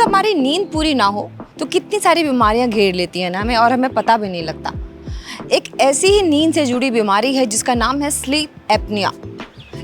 जब हमारी नींद पूरी ना हो तो कितनी सारी बीमारियां घेर लेती हैं ना हमें, और हमें पता भी नहीं लगता। एक ऐसी ही नींद से जुड़ी बीमारी है जिसका नाम है स्लीप एपनिया।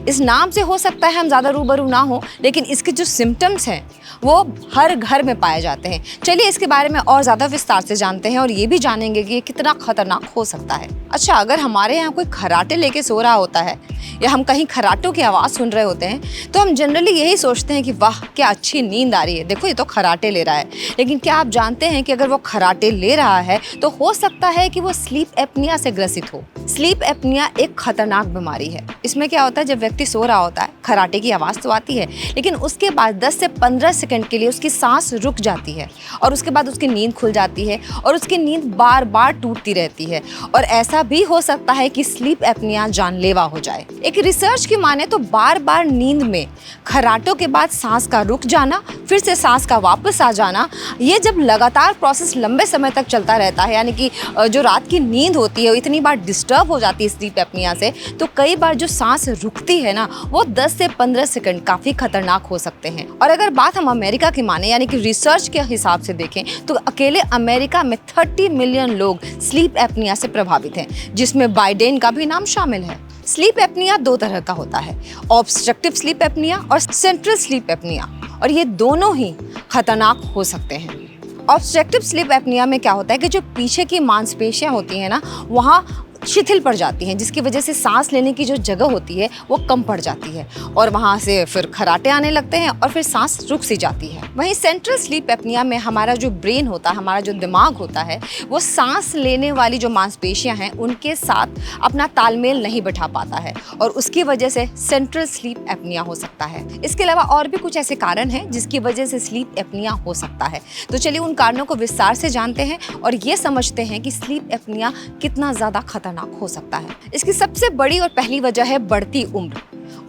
इस नाम से हो सकता है हम ज़्यादा रूबरू ना हो, लेकिन इसके जो सिम्टम्स हैं वो हर घर में पाए जाते हैं। चलिए इसके बारे में और ज़्यादा विस्तार से जानते हैं और ये भी जानेंगे कि ये कितना खतरनाक हो सकता है। अच्छा, अगर हमारे यहाँ कोई खर्राटे लेके सो रहा होता है या हम कहीं खर्राटों की आवाज़ सुन रहे होते हैं तो हम जनरली यही सोचते हैं कि वाह क्या अच्छी नींद आ रही है, देखो ये तो खर्राटे ले रहा है। लेकिन क्या आप जानते हैं कि अगर वो खर्राटे ले रहा है तो हो सकता है कि वो स्लीप एपनिया से ग्रसित हो। स्लीप एपनिया एक खतरनाक बीमारी है। इसमें क्या होता है, जब व्यक्ति सो रहा होता है खर्राटे की आवाज़ तो आती है, लेकिन उसके बाद 10 से 15 सेकंड के लिए उसकी सांस रुक जाती है और उसके बाद उसकी नींद खुल जाती है और उसकी नींद बार बार टूटती रहती है। और ऐसा भी हो सकता है कि स्लीप एपनिया जानलेवा हो जाए। एक रिसर्च की माने तो बार बार नींद में खर्राटों के बाद सांस का रुक जाना, फिर से सांस का वापस आ जाना, ये जब लगातार प्रोसेस लंबे समय तक चलता रहता है, यानी कि जो रात की नींद होती है वो इतनी बार डिस्टर्ब हो जाती है स्लीप एपनिया से, तो कई बार जो सांस रुकती है ना वो 10 से 15 सेकंड काफ़ी खतरनाक हो सकते हैं। और अगर बात हम अमेरिका की माने यानी कि रिसर्च के हिसाब से देखें तो अकेले अमेरिका में 30 मिलियन लोग स्लीप एपनिया से प्रभावित हैं, जिसमें बाइडेन का भी नाम शामिल है। स्लीप एपनिया दो तरह का होता है, ऑब्स्ट्रक्टिव स्लीप एपनिया और सेंट्रल स्लीप एपनिया, और ये दोनों ही खतरनाक हो सकते हैं। ऑब्स्ट्रक्टिव स्लीप एपनिया में क्या होता है कि जो पीछे की मांसपेशियां होती हैं ना वहाँ शिथिल पड़ जाती हैं, जिसकी वजह से सांस लेने की जो जगह होती है वो कम पड़ जाती है और वहाँ से फिर खर्राटे आने लगते हैं और फिर सांस रुक सी जाती है। वहीं सेंट्रल स्लीप एपनिया में हमारा जो ब्रेन होता है, हमारा जो दिमाग होता है, वो सांस लेने वाली जो मांसपेशियां हैं उनके साथ अपना तालमेल नहीं बैठा पाता है और उसकी वजह से सेंट्रल स्लीप एपनिया हो सकता है। इसके अलावा और भी कुछ ऐसे कारण हैं जिसकी वजह से स्लीप एपनिया हो सकता है। तो चलिए उन कारणों को विस्तार से जानते हैं और ये समझते हैं कि स्लीप एपनिया कितना ज़्यादा खतरनाक हो सकता है। इसकी सबसे बड़ी और पहली वजह है बढ़ती उम्र।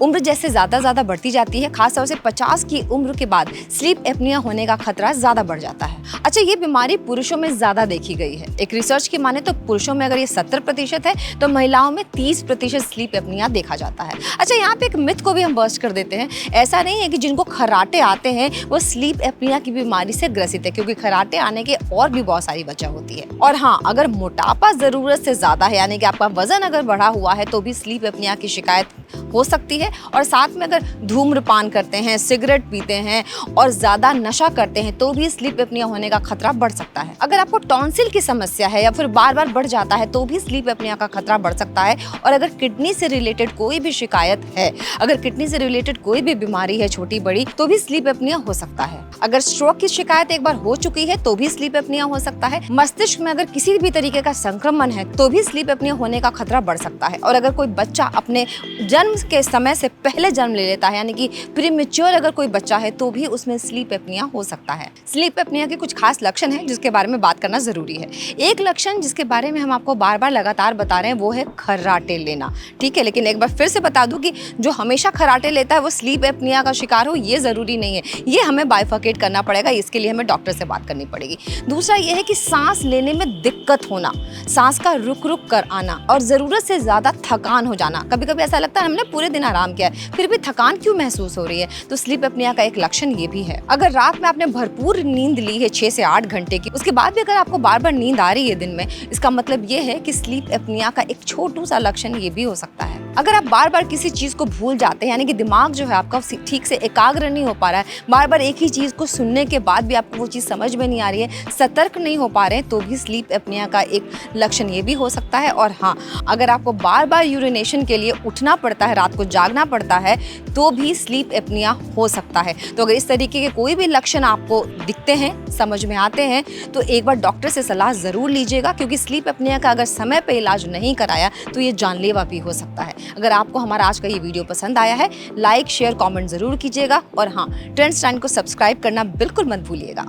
उम्र जैसे ज़्यादा बढ़ती जाती है, खासतौर से 50 की उम्र के बाद स्लीप एपनिया होने का खतरा ज़्यादा बढ़ जाता है। अच्छा, ये बीमारी पुरुषों में ज़्यादा देखी गई है। एक रिसर्च की माने तो पुरुषों में अगर ये 70% है तो महिलाओं में 30% स्लीप एपनिया देखा जाता है। अच्छा, यहाँ पे एक मिथ को भी हम बर्स्ट कर देते हैं। ऐसा नहीं है कि जिनको खर्राटे आते हैं वो स्लीप एपनिया की बीमारी से ग्रसित है, क्योंकि खर्राटे आने के और भी बहुत सारी वजह होती है। और हाँ, अगर मोटापा ज़रूरत से ज़्यादा है, यानी कि आपका वजन अगर बढ़ा हुआ है तो भी स्लीप एपनिया की शिकायत हो सकती है। और साथ में अगर धूम्रपान करते हैं, सिगरेट पीते हैं और ज़्यादा नशा करते हैं तो भी स्लीप एपनिया होने का खतरा बढ़ सकता है। अगर आपको टॉन्सिल की समस्या है या फिर बार बार बढ़ जाता है तो भी स्लीप एपनिया का खतरा बढ़ सकता है। और अगर किडनी से रिलेटेड कोई भी शिकायत है, अगर किडनी से रिलेटेड कोई भी बीमारी है छोटी बड़ी, तो भी स्लीप एपनिया हो सकता है। अगर स्ट्रोक की शिकायत एक बार हो चुकी है तो भी स्लीप एपनिया हो सकता है। मस्तिष्क में अगर किसी भी तरीके का संक्रमण है तो भी स्लीप एपनिया होने का खतरा बढ़ सकता है। और अगर कोई बच्चा अपने जन्म के समय से पहले जन्म ले लेता है, यानी कि प्रीमेच्योर अगर कोई बच्चा है तो भी उसमें स्लीप एपनिया हो सकता है। स्लीप एपनिया के कुछ खास लक्षण हैं जिसके बारे में बात करना जरूरी है। एक लक्षण जिसके बारे में हम आपको बार बार लगातार बता रहे हैं वो है खर्राटे लेना। ठीक है, लेकिन एक बार फिर से बता दूं कि जो हमेशा खर्राटे लेता है वो स्लीप एपनिया का शिकार हो ये जरूरी नहीं है। ये हमें बाइफर्केट करना पड़ेगा, इसके लिए हमें डॉक्टर से बात करनी पड़ेगी। दूसरा ये है कि सांस लेने में दिक्कत होना, सांस का रुक रुक कर आना और जरूरत से ज्यादा थकान हो जाना। कभी कभी ऐसा लगता है हमने पूरे दिन आराम किया है फिर भी थकान क्यों महसूस हो रही है, तो स्लीप एपनिया का एक लक्षण ये भी है। अगर रात में आपने भरपूर नींद ली है 6 से 8 घंटे की, उसके बाद भी अगर आपको बार बार नींद आ रही है दिन में, इसका मतलब ये है कि स्लीप एपनिया का एक छोटू सा लक्षण ये भी हो सकता है। अगर आप बार बार किसी चीज को भूल जाते हैं, यानी कि दिमाग जो है आपका ठीक से एकाग्र नहीं हो पा रहा है, बार बार एक ही चीज को सुनने के बाद भी आपको वो चीज समझ में नहीं आ रही है, सतर्क नहीं हो पा रहे हैं, तो भी स्लीप एपनिया का एक लक्षण ये भी हो सकता है। और हाँ, अगर आपको बार बार यूरिनेशन के लिए उठना पड़ता है, रात को जागना पड़ता है, तो भी स्लीप एपनिया हो सकता है। तो अगर इस तरीके के कोई भी लक्षण आपको दिखते हैं, समझ में आते हैं, तो एक बार डॉक्टर से सलाह जरूर लीजिएगा, क्योंकि स्लीप एपनिया का अगर समय पे इलाज नहीं कराया तो ये जानलेवा भी हो सकता है। अगर आपको हमारा आज का ये वीडियो पसंद आया है, लाइक शेयर कमेंट जरूर कीजिएगा और हाँ, ट्रेंड्स टाइम को सब्सक्राइब करना बिल्कुल मत भूलिएगा।